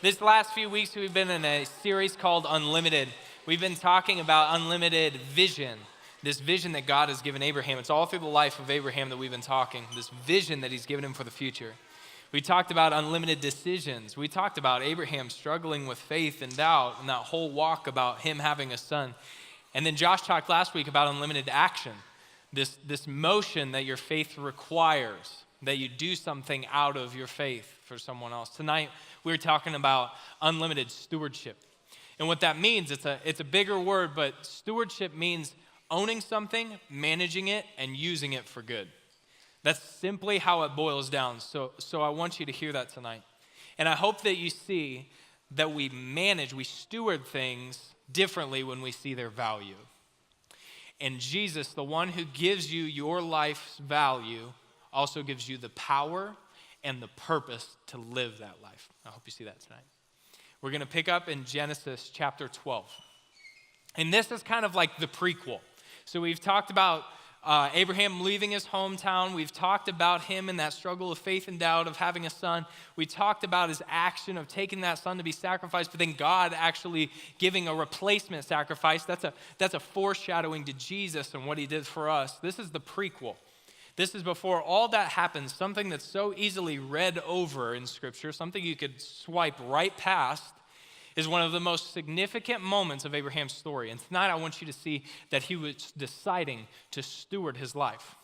This last few weeks, we've been in a series called Unlimited. We've been talking about unlimited vision, this vision that God has given Abraham. It's all through the life of Abraham that we've been talking, this vision that he's given him for the future. We talked about unlimited decisions. We talked about Abraham struggling with faith and doubt and that whole walk about him having a son. And then Josh talked last week about unlimited action, this motion that your faith requires, that you do something out of your faith for someone else. Tonight, we're talking about unlimited stewardship. And what that means, it's a bigger word, but stewardship means owning something, managing it, and using it for good. That's simply how it boils down. So I want you to hear that tonight. And I hope that you see that we steward things differently when we see their value. And Jesus, the one who gives you your life's value, also gives you the power and the purpose to live that life. I hope you see that tonight. We're going to pick up in Genesis chapter 12. And this is kind of like the prequel. So we've talked about Abraham leaving his hometown. We've talked about him in that struggle of faith and doubt of having a son. We talked about his action of taking that son to be sacrificed, but then God actually giving a replacement sacrifice. That's a foreshadowing to Jesus and what he did for us. This is the prequel. This is before all that happens, something that's so easily read over in Scripture, something you could swipe right past, is one of the most significant moments of Abraham's story. And tonight I want you to see that he was deciding to steward his life,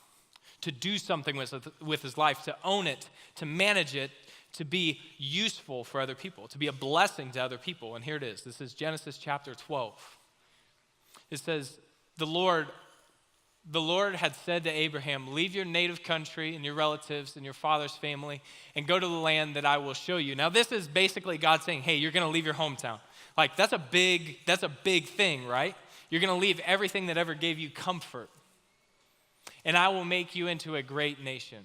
to do something with his life, to own it, to manage it, to be useful for other people, to be a blessing to other people. And here it is. This is Genesis chapter 12. It says, The Lord had said to Abraham, leave your native country and your relatives and your father's family and go to the land that I will show you. Now, this is basically God saying, hey, you're going to leave your hometown. Like, that's a big thing, right? You're going to leave everything that ever gave you comfort. And I will make you into a great nation.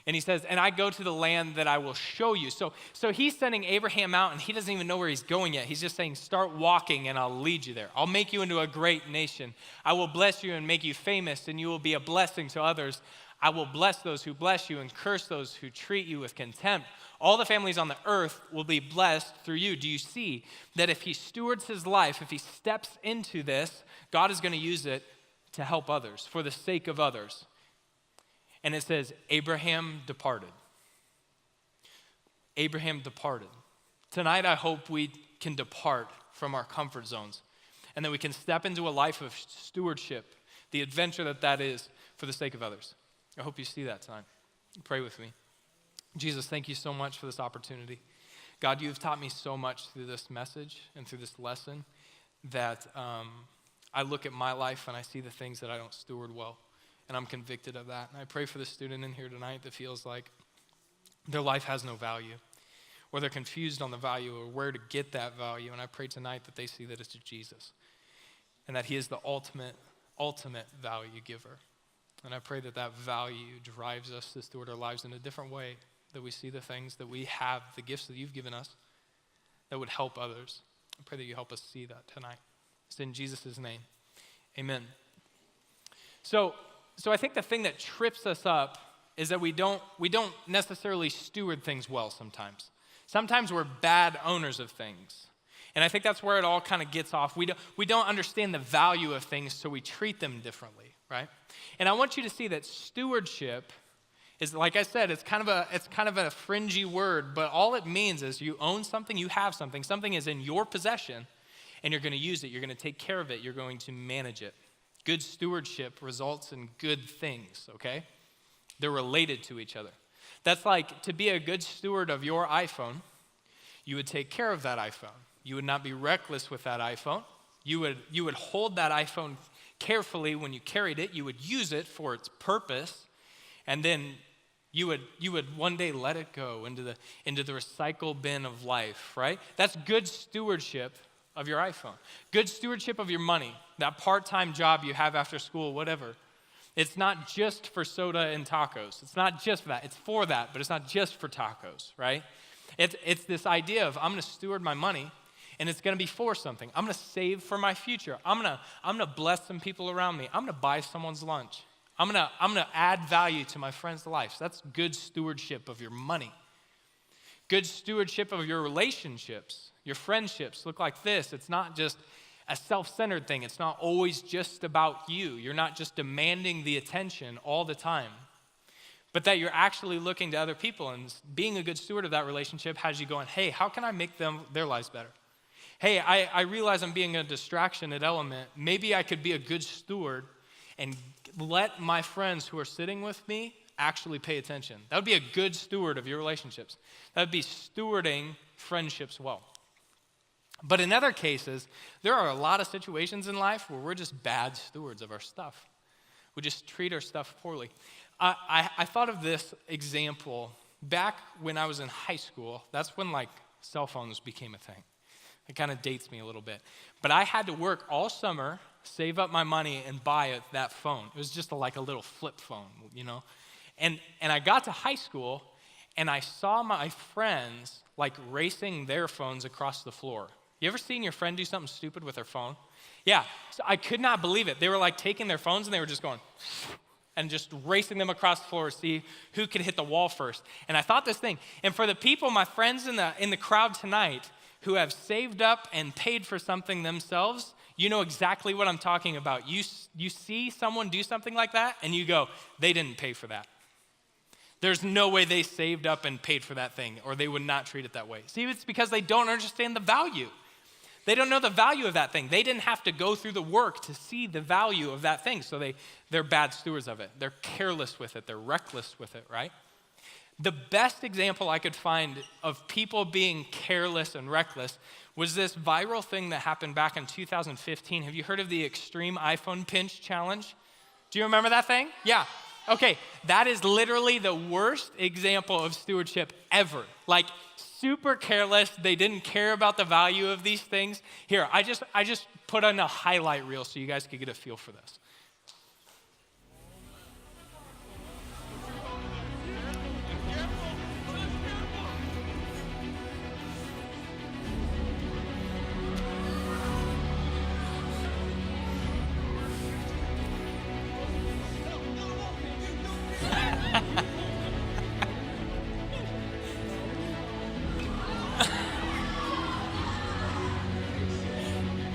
And he says, and I go to the land that I will show you. So he's sending Abraham out, and he doesn't even know where he's going yet. He's just saying, start walking, and I'll lead you there. I'll make you into a great nation. I will bless you and make you famous, and you will be a blessing to others. I will bless those who bless you and curse those who treat you with contempt. All the families on the earth will be blessed through you. Do you see that if he stewards his life, if he steps into this, God is going to use it to help others, for the sake of others? And it says, Abraham departed. Abraham departed. Tonight, I hope we can depart from our comfort zones and that we can step into a life of stewardship, the adventure that is for the sake of others. I hope you see that tonight. Pray with me. Jesus, thank you so much for this opportunity. God, you have taught me so much through this message and through this lesson that I look at my life and I see the things that I don't steward well. And I'm convicted of that. And I pray for the student in here tonight that feels like their life has no value, or they're confused on the value or where to get that value. And I pray tonight that they see that it's Jesus and that he is the ultimate value giver. And I pray that value drives us to steward our lives in a different way, that we see the things that we have, the gifts that you've given us that would help others. I pray that you help us see that tonight. It's in Jesus' name. Amen. So I think the thing that trips us up is that we don't necessarily steward things well sometimes. Sometimes we're bad owners of things. And I think that's where it all kind of gets off. We don't understand the value of things, so we treat them differently, right? And I want you to see that stewardship is, like I said, it's kind of a fringy word, but all it means is you own something, you have something is in your possession, and you're going to use it, you're going to take care of it, you're going to manage it. Good stewardship results in good things, okay? They're related to each other. That's like to be a good steward of your iPhone, you would take care of that iPhone. You would not be reckless with that iPhone. You would hold that iPhone carefully when you carried it. You would use it for its purpose, and then you would one day let it go into the recycle bin of life, right? That's good stewardship of your iPhone. Good stewardship of your money, that part-time job you have after school, whatever. It's not just for soda and tacos. It's not just for that. It's for that, but it's not just for tacos, right? It's this idea of I'm going to steward my money, and it's going to be for something. I'm going to save for my future. I'm going to bless some people around me. I'm going to buy someone's lunch. I'm going to add value to my friends' lives. That's good stewardship of your money. Good stewardship of your relationships, your friendships look like this. It's not just a self-centered thing. It's not always just about you. You're not just demanding the attention all the time, but that you're actually looking to other people, and being a good steward of that relationship has you going, hey, how can I make their lives better? Hey, I realize I'm being a distraction at Element. Maybe I could be a good steward and let my friends who are sitting with me actually pay attention. That would be a good steward of your relationships. That would be stewarding friendships well. But in other cases, there are a lot of situations in life where we're just bad stewards of our stuff. We just treat our stuff poorly. I thought of this example back when I was in high school. That's when cell phones became a thing. It kind of dates me a little bit. But I had to work all summer, save up my money, and buy that phone. It was just a little flip phone, And I got to high school, and I saw my friends racing their phones across the floor. You ever seen your friend do something stupid with their phone? Yeah, so I could not believe it. They were taking their phones, and they were just going and just racing them across the floor to see who could hit the wall first. And I thought this thing, and for the people, my friends in the crowd tonight, who have saved up and paid for something themselves, you know exactly what I'm talking about. You see someone do something like that, and you go, they didn't pay for that. There's no way they saved up and paid for that thing, or they would not treat it that way. See, it's because they don't understand the value. They don't know the value of that thing. They didn't have to go through the work to see the value of that thing, so they're bad stewards of it. They're careless with it. They're reckless with it, right? The best example I could find of people being careless and reckless was this viral thing that happened back in 2015. Have you heard of the extreme iPhone pinch challenge? Do you remember that thing? Yeah. Okay, that is literally the worst example of stewardship ever. Super careless. They didn't care about the value of these things. Here, I just put on a highlight reel so you guys could get a feel for this.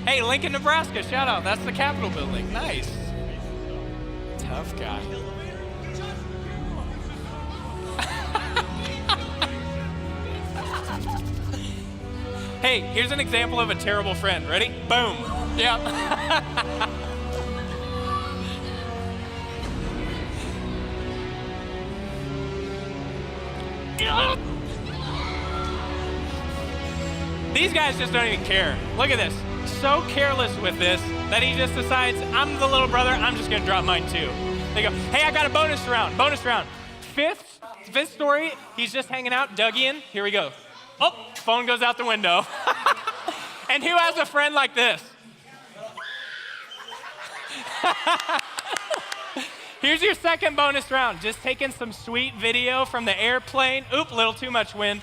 Hey, Lincoln, Nebraska, shout out. That's the Capitol building. Nice. Tough guy. Hey, here's an example of a terrible friend. Ready? Boom. Yeah. These guys just don't even care. Look at this. So careless with this that he just decides, I'm the little brother, I'm just gonna drop mine too. They go, hey, I got a bonus round. Fifth story, he's just hanging out, dug in, here we go. Oh, phone goes out the window. And who has a friend like this? Here's your second bonus round. Just taking some sweet video from the airplane. Oop, a little too much wind.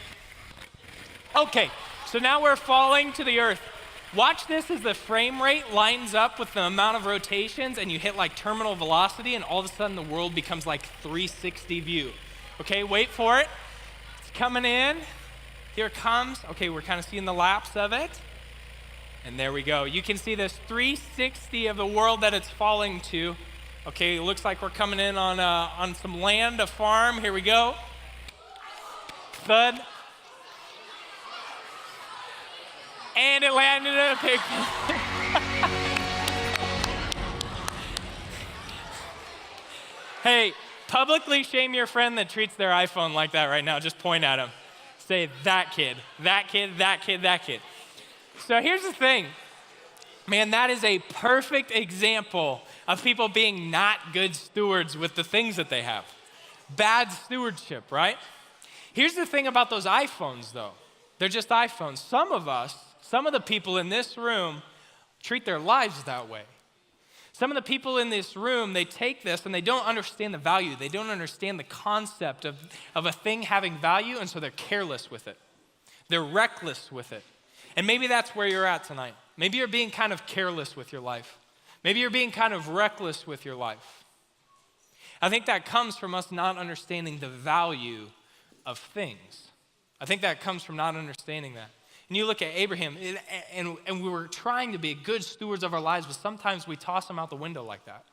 Okay, so now we're falling to the earth. Watch this as the frame rate lines up with the amount of rotations, and you hit terminal velocity, and all of a sudden the world becomes 360 view. Okay, wait for it. It's coming in. Here it comes. Okay, we're kind of seeing the lapse of it. And there we go. You can see this 360 of the world that it's falling to. Okay, it looks like we're coming in on some land, a farm. Here we go. Thud. And it landed in a pig. Hey, publicly shame your friend that treats their iPhone like that right now. Just point at him. Say, that kid, that kid, that kid, that kid. So here's the thing. Man, that is a perfect example of people being not good stewards with the things that they have. Bad stewardship, right? Here's the thing about those iPhones, though. They're just iPhones. Some of the people in this room treat their lives that way. Some of the people in this room, they take this and they don't understand the value. They don't understand the concept of a thing having value, and so they're careless with it. They're reckless with it. And maybe that's where you're at tonight. Maybe you're being kind of careless with your life. Maybe you're being kind of reckless with your life. I think that comes from us not understanding the value of things. I think that comes from not understanding that. And you look at Abraham, and we were trying to be good stewards of our lives, but sometimes we toss them out the window like that.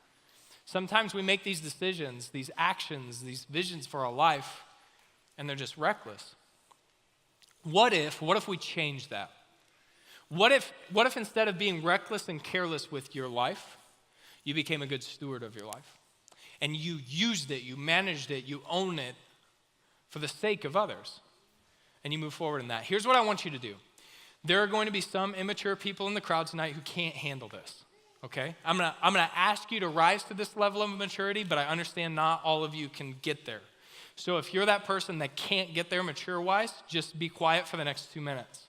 Sometimes we make these decisions, these actions, these visions for our life, and they're just reckless. What if we change that? What if instead of being reckless and careless with your life, you became a good steward of your life? And you used it, you managed it, you own it for the sake of others. And you move forward in that. Here's what I want you to do. There are going to be some immature people in the crowd tonight who can't handle this, okay? I'm gonna ask you to rise to this level of maturity, but I understand not all of you can get there. So if you're that person that can't get there mature-wise, just be quiet for the next 2 minutes.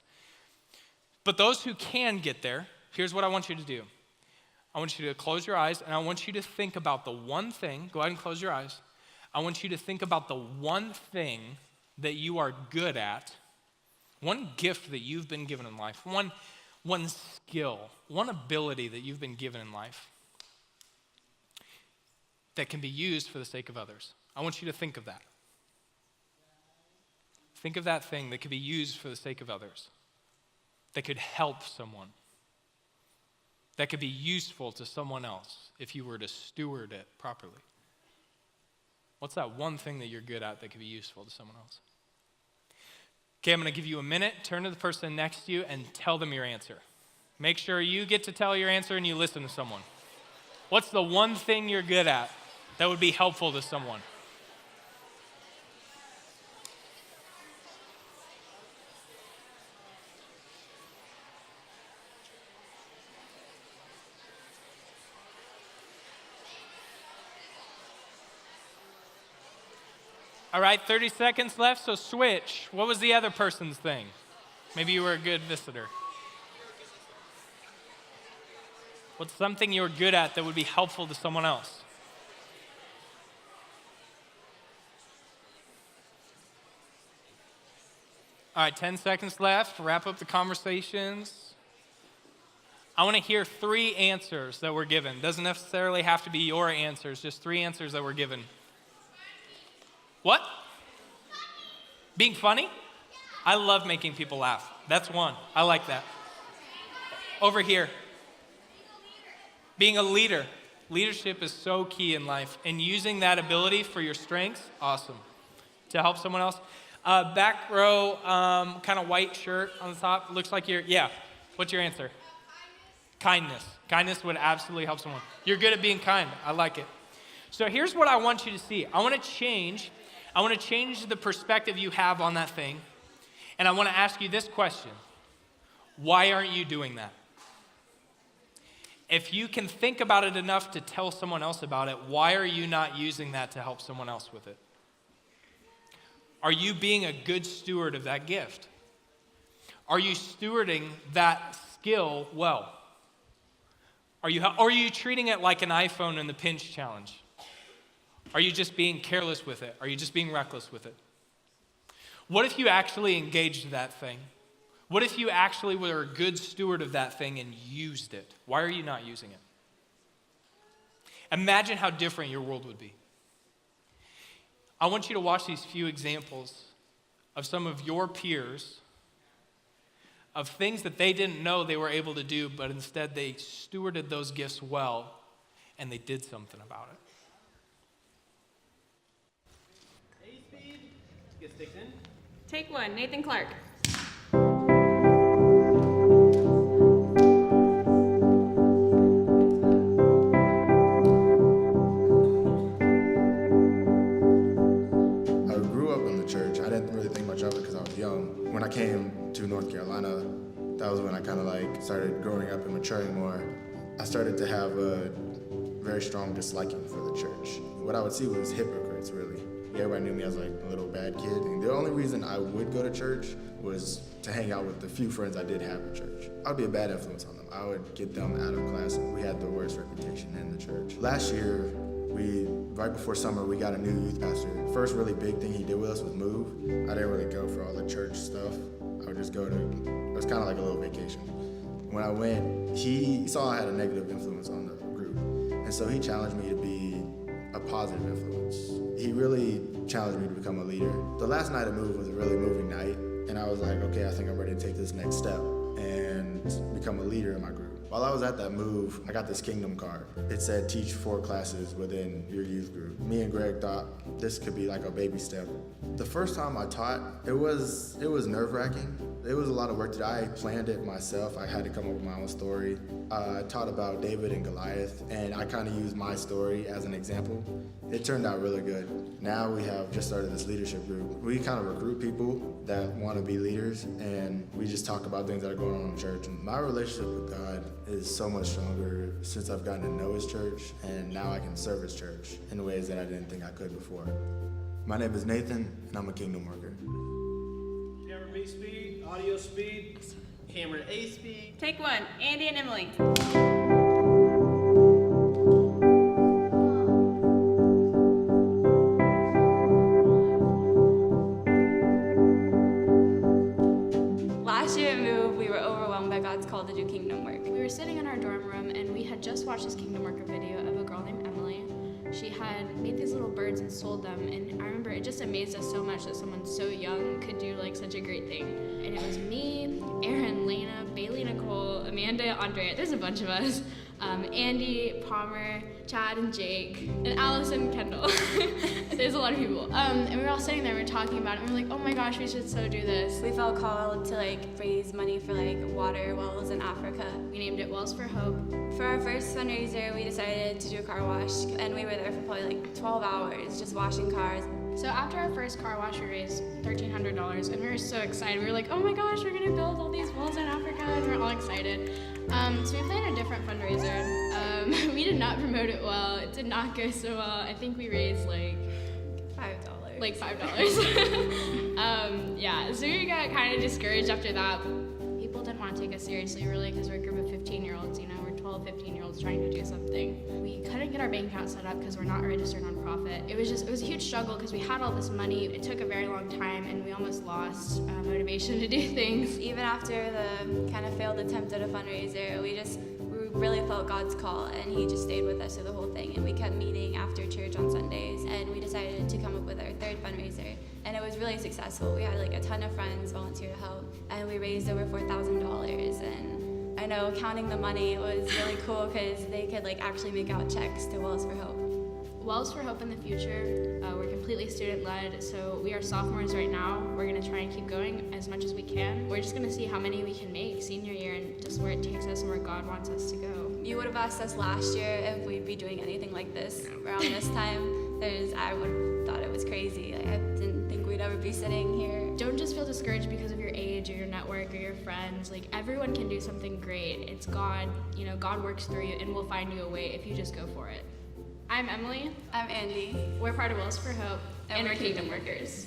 But those who can get there, here's what I want you to do. I want you to close your eyes, and I want you to think about the one thing. Go ahead and close your eyes. I want you to think about the one thing that you are good at, one gift that you've been given in life, one skill, one ability that you've been given in life that can be used for the sake of others. I want you to think of that. Think of that thing that could be used for the sake of others, that could help someone, that could be useful to someone else if you were to steward it properly. What's that one thing that you're good at that could be useful to someone else? Okay, I'm going to give you a minute. Turn to the person next to you and tell them your answer. Make sure you get to tell your answer and you listen to someone. What's the one thing you're good at that would be helpful to someone? All right, 30 seconds left, so switch. What was the other person's thing? Maybe you were a good visitor. What's something you're good at that would be helpful to someone else? All right, 10 seconds left. Wrap up the conversations. I want to hear 3 answers that were given. Doesn't necessarily have to be your answers, just 3 answers that were given. What? Being funny? I love making people laugh. That's one. I like that. Over here. Being a leader. Leadership is so key in life. And using that ability for your strengths, awesome. To help someone else. Back row, kind of white shirt on the top. Looks like yeah. What's your answer? Kindness. Kindness would absolutely help someone. You're good at being kind. I like it. So here's what I want you to see. I want to change the perspective you have on that thing, and I want to ask you this question. Why aren't you doing that? If you can think about it enough to tell someone else about it, why are you not using that to help someone else with it? Are you being a good steward of that gift? Are you stewarding that skill well? Are you treating it like an iPhone in the pinch challenge? Are you just being careless with it? Are you just being reckless with it? What if you actually engaged that thing? What if you actually were a good steward of that thing and used it? Why are you not using it? Imagine how different your world would be. I want you to watch these few examples of some of your peers, of things that they didn't know they were able to do, but instead they stewarded those gifts well, and they did something about it. Get sticks in. Take 1, Nathan Clark. I grew up in the church. I didn't really think much of it because I was young. When I came to North Carolina, that was when I kind of started growing up and maturing more. I started to have a very strong disliking for the church. What I would see was hypocrites, really. Everybody knew me as a little bad kid. And the only reason I would go to church was to hang out with the few friends I did have at church. I would be a bad influence on them. I would get them out of class. We had the worst reputation in the church. Last year, right before summer, we got a new youth pastor. First really big thing he did with us was move. I didn't really go for all the church stuff. I would just it was kind of like a little vacation. When I went, he saw I had a negative influence on the group. And so he challenged me to be a positive influence. He really challenged me to become a leader. The last night of Move was a really moving night. And I was like, okay, I think I'm ready to take this next step and become a leader in my group. While I was at that move, I got this Kingdom card. It said teach 4 classes within your youth group. Me and Greg thought this could be like a baby step. The first time I taught, it was nerve-wracking. It was a lot of work that I planned it myself. I had to come up with my own story. I taught about David and Goliath, and I kind of used my story as an example. It turned out really good. Now we have just started this leadership group. We kind of recruit people that want to be leaders, and we just talk about things that are going on in church. And my relationship with God is so much stronger since I've gotten to know his church, and now I can serve his church in ways that I didn't think I could before. My name is Nathan, and I'm a Kingdom worker. Camera B speed, audio speed, camera A speed. Take 1, Andy and Emily. Last year at Move, we were overwhelmed by God's call to do kingdom work. We were sitting in our dorm room and we had just watched this Kingdom Worker video of a girl named Emily. She had made these little birds and sold them, and I remember it just amazed us so much that someone so young could do like such a great thing. And it was me, Aaron, Lena, Bailey, Nicole, Amanda, Andrea, there's a bunch of us, Andy, Palmer, Chad, and Jake, and Allison, Kendall. There's a lot of people. And we were all sitting there, we were talking about it, and we were like, oh my gosh, we should so do this. We felt called to raise money for water wells in Africa. We named it Wells for Hope. For our first fundraiser, we decided to do a car wash, and we were there for probably 12 hours just washing cars. So after our first car wash, we raised $1,300, and we were so excited. We were like, oh my gosh, we're gonna build all these wells in Africa, and we we're all excited. So we planned a different fundraiser. We did not promote it well. It did not go so well. I think we raised $5. $5. Yeah, so we got kind of discouraged after that. People didn't want to take us seriously, really, because we're a group of 15-year-olds, we're 12, 15-year-olds trying to do something. We couldn't get our bank account set up because we're not a registered nonprofit. It was a huge struggle because we had all this money. It took a very long time, and we almost lost motivation to do things. Even after the kind of failed attempt at a fundraiser, we really felt God's call, and he just stayed with us through the whole thing. And we kept meeting after church on Sundays, and we decided to come up with our 3rd fundraiser. And it was really successful. We had a ton of friends volunteer to help, and we raised over $4,000. And I know counting the money was really cool because they could actually make out checks to Wells for Hope. Wells for Hope in the future, we're completely student-led, so we are sophomores right now. We're going to try and keep going as much as we can. We're just going to see how many we can make senior year and just where it takes us and where God wants us to go. You would have asked us last year if we'd be doing anything like this around this time. I would have thought it was crazy. I didn't think we'd ever be sitting here. Don't just feel discouraged because of your age or your network or your friends. Everyone can do something great. It's God. God works through you and will find you a way if you just go for it. I'm Emily. I'm Andy. We're part of Wells for Hope, and we're Kingdom Workers.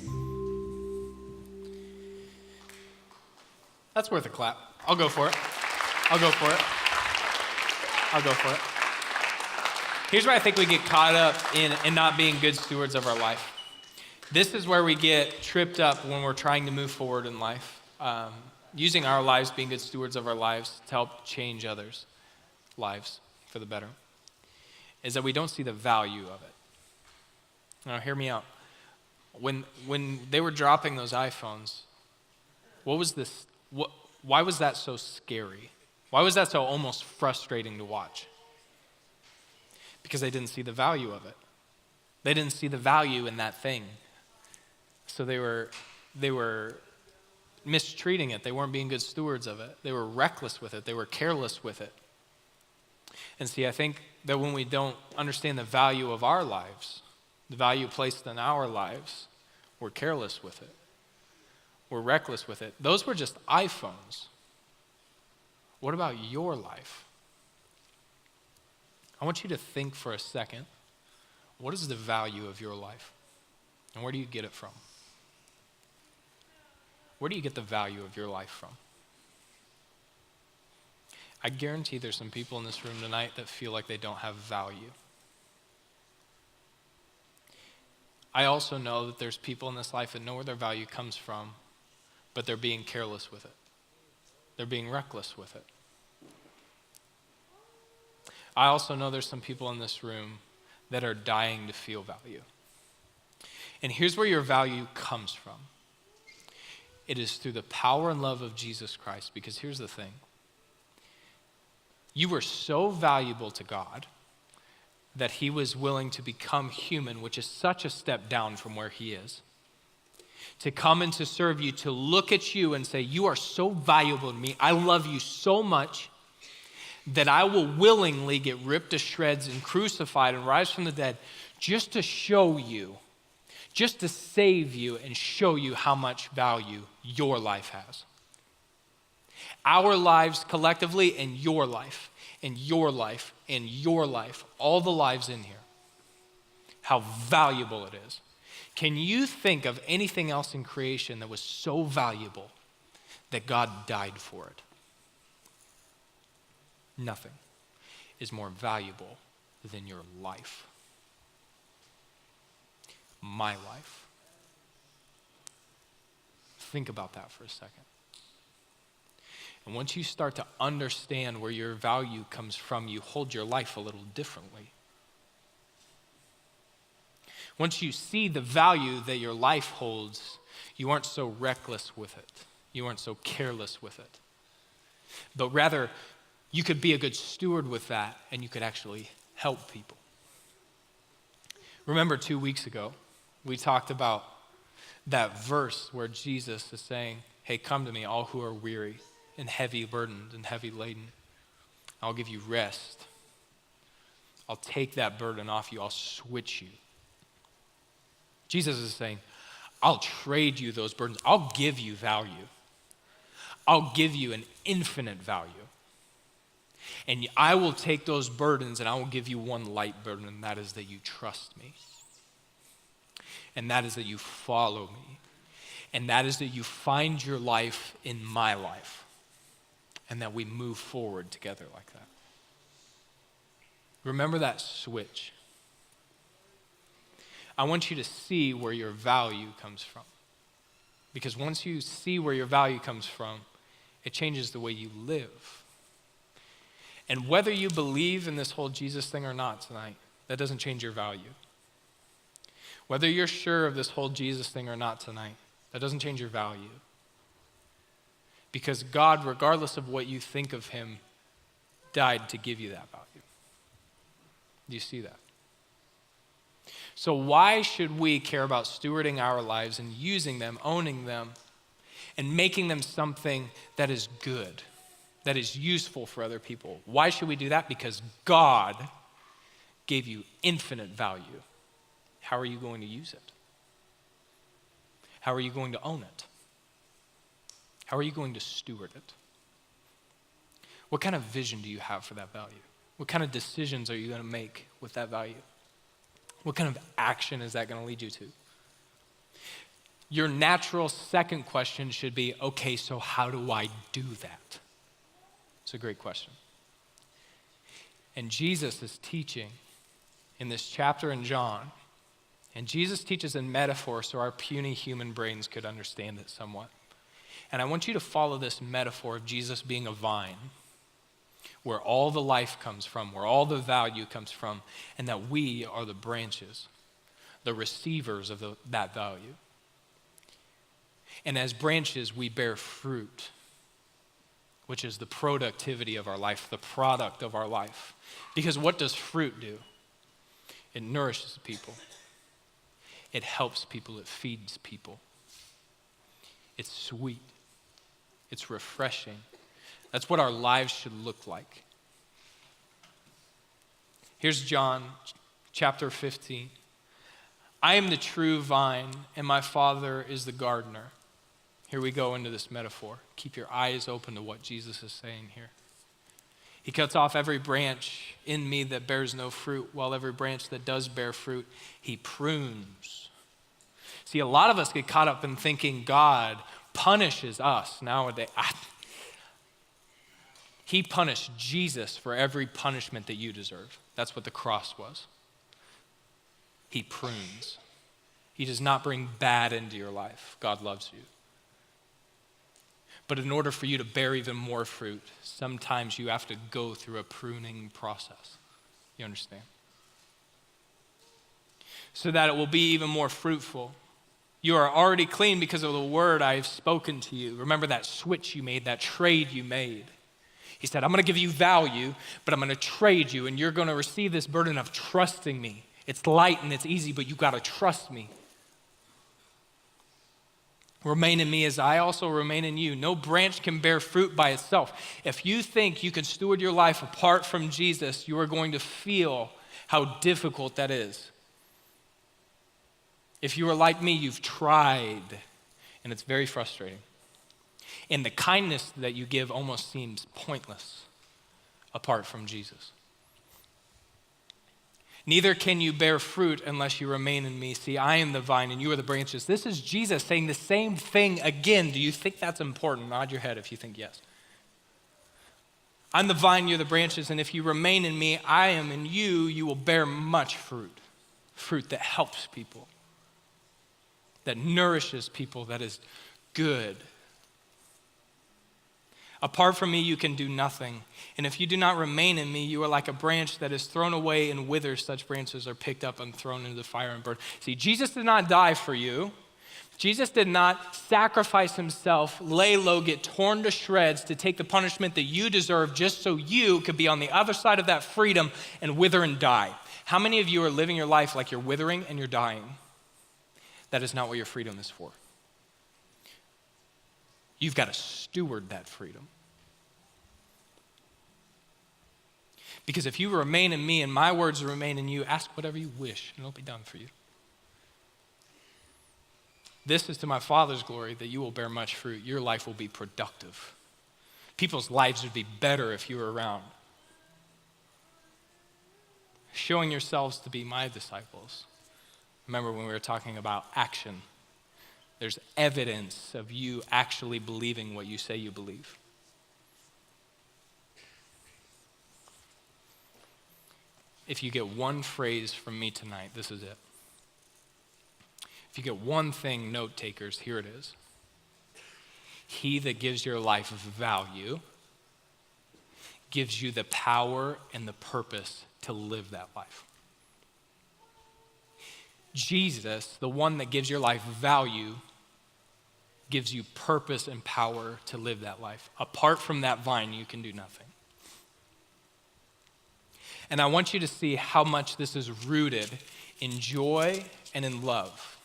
That's worth a clap. I'll go for it. Here's where I think we get caught up in not being good stewards of our life. This is where we get tripped up when we're trying to move forward in life. Using our lives, being good stewards of our lives to help change others' lives for the better, is that we don't see the value of it. Now, hear me out. When they were dropping those iPhones, why was that so scary? Why was that so almost frustrating to watch? Because they didn't see the value of it. They didn't see the value in that thing. So they were mistreating it. They weren't being good stewards of it. They were reckless with it. They were careless with it. And see, I think that when we don't understand the value of our lives, the value placed in our lives, we're careless with it. We're reckless with it. Those were just iPhones. What about your life? I want you to think for a second, what is the value of your life? And where do you get it from? Where do you get the value of your life from? I guarantee there's some people in this room tonight that feel like they don't have value. I also know that there's people in this life that know where their value comes from, but they're being careless with it. They're being reckless with it. I also know there's some people in this room that are dying to feel value. And here's where your value comes from. It is through the power and love of Jesus Christ. Because here's the thing. You were so valuable to God that he was willing to become human, which is such a step down from where he is. To come and to serve you, to look at you and say, you are so valuable to me. I love you so much that I will willingly get ripped to shreds and crucified and rise from the dead just to show you, just to save you and show you how much value your life has. Our lives collectively and your life, and your life, and your life, all the lives in here, how valuable it is. Can you think of anything else in creation that was so valuable that God died for it? Nothing is more valuable than your life. My life. Think about that for a second. And once you start to understand where your value comes from, you hold your life a little differently. Once you see the value that your life holds, you aren't so reckless with it. You aren't so careless with it. But rather, you could be a good steward with that, and you could actually help people. Remember 2 weeks ago, we talked about that verse where Jesus is saying, hey, come to me, all who are weary and heavy burdened and heavy laden. I'll give you rest. I'll take that burden off you. I'll switch you. Jesus is saying, I'll trade you those burdens. I'll give you value. I'll give you an infinite value. And I will take those burdens and I will give you one light burden, and that is that you trust me. And that is that you follow me. And that is that you find your life in my life. And that we move forward together like that. Remember that switch. I want you to see where your value comes from. Because once you see where your value comes from, it changes the way you live. And whether you believe in this whole Jesus thing or not tonight, that doesn't change your value. Whether you're sure of this whole Jesus thing or not tonight, that doesn't change your value. Because God, regardless of what you think of him, died to give you that value. Do you see that? So why should we care about stewarding our lives and using them, owning them, and making them something that is good, that is useful for other people? Why should we do that? Because God gave you infinite value. How are you going to use it? How are you going to own it? How are you going to steward it? What kind of vision do you have for that value? What kind of decisions are you going to make with that value? What kind of action is that going to lead you to? Your natural second question should be, okay, so how do I do that? It's a great question. And Jesus is teaching in this chapter in John, and Jesus teaches in metaphor so our puny human brains could understand it somewhat. And I want you to follow this metaphor of Jesus being a vine, where all the life comes from, where all the value comes from, and that we are the branches, the receivers of that value. And as branches, we bear fruit, which is the productivity of our life, the product of our life. Because what does fruit do? It nourishes people. It helps people. It feeds people. It's sweet. It's refreshing. That's what our lives should look like. Here's John chapter 15. I am the true vine, and my Father is the gardener. Here we go into this metaphor. Keep your eyes open to what Jesus is saying here. He cuts off every branch in me that bears no fruit, while every branch that does bear fruit, he prunes. See, a lot of us get caught up in thinking God punishes us nowadays. He punished Jesus for every punishment that you deserve. That's what the cross was. He prunes. He does not bring bad into your life. God loves you. But in order for you to bear even more fruit, sometimes you have to go through a pruning process. You understand? So that it will be even more fruitful. You are already clean because of the word I have spoken to you. Remember that switch you made, that trade you made. He said, I'm going to give you value, but I'm going to trade you, and you're going to receive this burden of trusting me. It's light and it's easy, but you got to trust me. Remain in me as I also remain in you. No branch can bear fruit by itself. If you think you can steward your life apart from Jesus, you are going to feel how difficult that is. If you are like me, you've tried, and it's very frustrating. And the kindness that you give almost seems pointless apart from Jesus. Neither can you bear fruit unless you remain in me. See, I am the vine and you are the branches. This is Jesus saying the same thing again. Do you think that's important? Nod your head if you think yes. I'm the vine, you're the branches, and if you remain in me, I am in you, you will bear much fruit. Fruit that helps people, that nourishes people, that is good. Apart from me, you can do nothing. And if you do not remain in me, you are like a branch that is thrown away and withers. Such branches are picked up and thrown into the fire and burned. See, Jesus did not die for you. Jesus did not sacrifice himself, lay low, get torn to shreds to take the punishment that you deserve just so you could be on the other side of that freedom and wither and die. How many of you are living your life like you're withering and you're dying? That is not what your freedom is for. You've got to steward that freedom. Because if you remain in me and my words remain in you, ask whatever you wish and it'll be done for you. This is to my Father's glory that you will bear much fruit. Your life will be productive. People's lives would be better if you were around. Showing yourselves to be my disciples. Remember when we were talking about action. There's evidence of you actually believing what you say you believe. If you get one phrase from me tonight, this is it. If you get one thing, note takers, here it is. He that gives your life value gives you the power and the purpose to live that life. Jesus, the one that gives your life value, gives you purpose and power to live that life. Apart from that vine, you can do nothing. And I want you to see how much this is rooted in joy and in love.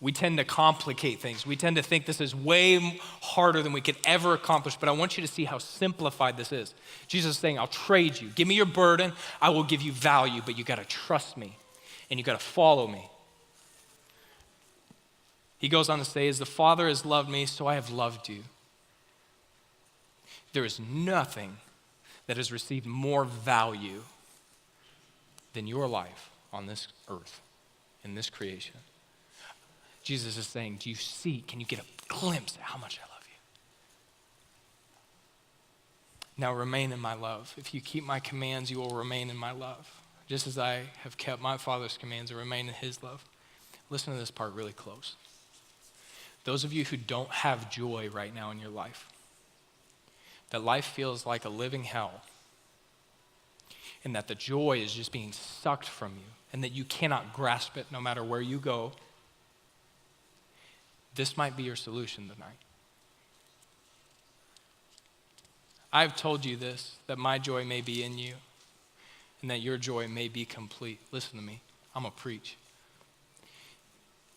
We tend to complicate things. We tend to think this is way harder than we could ever accomplish, but I want you to see how simplified this is. Jesus is saying, I'll trade you. Give me your burden. I will give you value, but you got to trust me and you got to follow me. He goes on to say, as the Father has loved me, so I have loved you. There is nothing that has received more value than your life on this earth, in this creation. Jesus is saying, do you see, can you get a glimpse at how much I love you? Now remain in my love. If you keep my commands, you will remain in my love. Just as I have kept my Father's commands and remain in his love. Listen to this part really close. Those of you who don't have joy right now in your life, that life feels like a living hell, and that the joy is just being sucked from you, and that you cannot grasp it no matter where you go, this might be your solution tonight. I've told you this, that my joy may be in you, and that your joy may be complete. Listen to me, I'm gonna preach.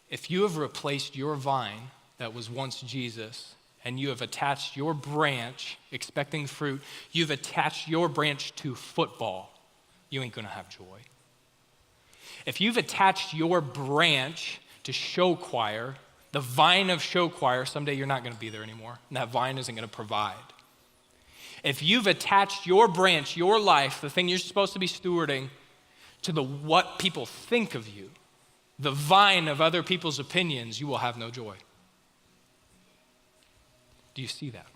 If you have replaced your vine that was once Jesus, and you have attached your branch, expecting fruit, you've attached your branch to football, you ain't gonna have joy. If you've attached your branch to show choir, the vine of show choir, someday you're not gonna be there anymore, and that vine isn't gonna provide. If you've attached your branch, your life, the thing you're supposed to be stewarding, to the what people think of you, the vine of other people's opinions, you will have no joy. Do you see that?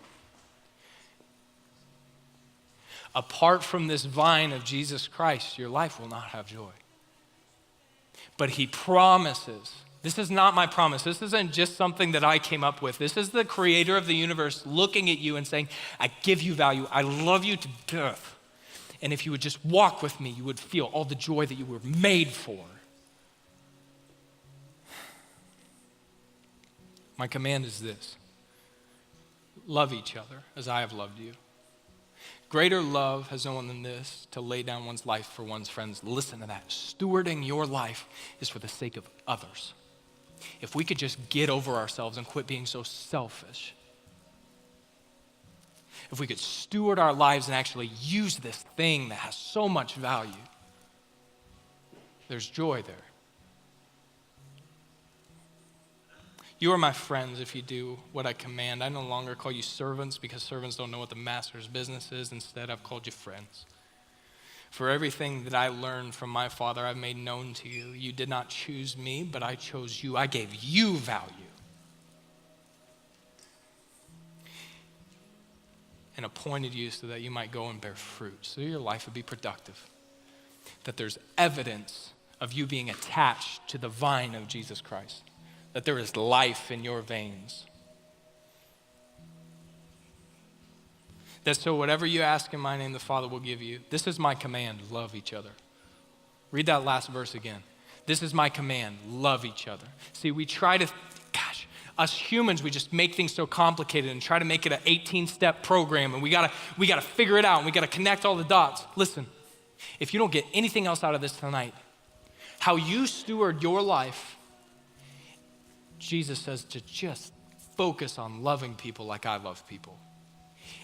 Apart from this vine of Jesus Christ, your life will not have joy. But he promises, this is not my promise. This isn't just something that I came up with. This is the creator of the universe looking at you and saying, I give you value. I love you to death. And if you would just walk with me, you would feel all the joy that you were made for. My command is this: love each other as I have loved you. Greater love has no one than this, to lay down one's life for one's friends. Listen to that. Stewarding your life is for the sake of others. If we could just get over ourselves and quit being so selfish, if we could steward our lives and actually use this thing that has so much value, there's joy there. You are my friends if you do what I command. I no longer call you servants, because servants don't know what the master's business is. Instead, I've called you friends. For everything that I learned from my Father, I've made known to you. You did not choose me, but I chose you. I gave you value. And appointed you so that you might go and bear fruit, so your life would be productive. That there's evidence of you being attached to the vine of Jesus Christ. That there is life in your veins. That so whatever you ask in my name, the Father will give you. This is my command: love each other. Read that last verse again. This is my command: love each other. See, we try to, us humans, we just make things so complicated and try to make it an 18-step program, and we gotta figure it out, and we gotta connect all the dots. Listen, if you don't get anything else out of this tonight, how you steward your life, Jesus says to just focus on loving people like I love people,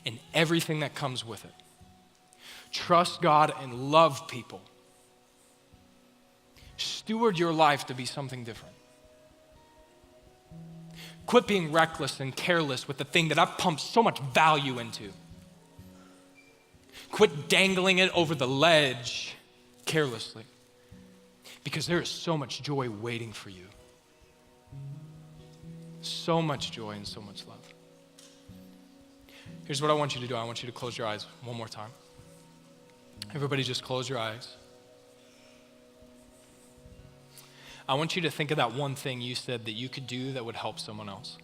and everything that comes with it. Trust God and love people. Steward your life to be something different. Quit being reckless and careless with the thing that I've pumped so much value into. Quit dangling it over the ledge carelessly, because there is so much joy waiting for you. So much joy and so much love. Here's what I want you to do. I want you to close your eyes one more time. Everybody just close your eyes. I want you to think of that one thing you said that you could do that would help someone else.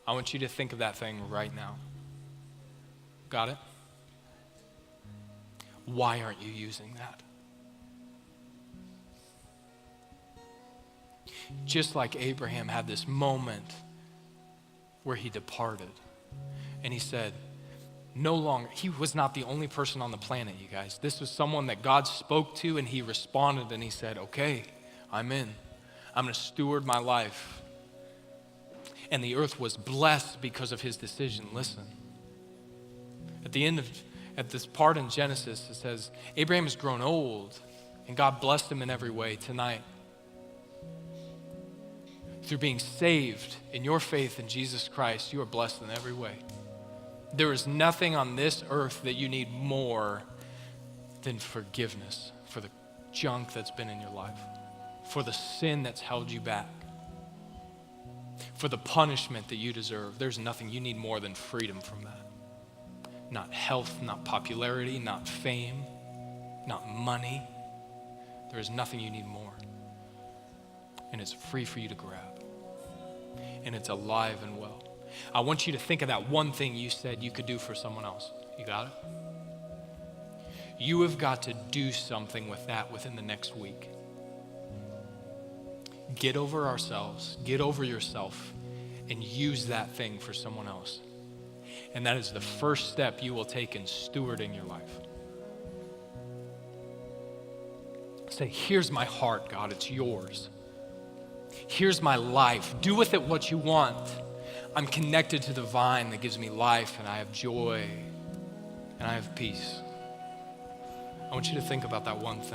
I want you to think of that thing right now. Got it? Why aren't you using that? Just like Abraham had this moment where he departed and he said, no longer, he was not the only person on the planet, you guys. This was someone that God spoke to, and he responded and he said, okay, I'm in. I'm going to steward my life. And the earth was blessed because of his decision. Listen, at this part in Genesis, it says, Abraham has grown old and God blessed him in every way. Tonight, through being saved in your faith in Jesus Christ, you are blessed in every way. There is nothing on this earth that you need more than forgiveness for the junk that's been in your life, for the sin that's held you back, for the punishment that you deserve. There's nothing you need more than freedom from that. Not health, not popularity, not fame, not money. There is nothing you need more. And it's free for you to grab. And it's alive and well. I want you to think of that one thing you said you could do for someone else. You got it? You have got to do something with that within the next week. Get over ourselves, get over yourself, and use that thing for someone else. And that is the first step you will take in stewarding your life. Say, here's my heart, God, it's yours. Here's my life. Do with it what you want. I'm connected to the vine that gives me life, and I have joy, and I have peace. I want you to think about that one thing.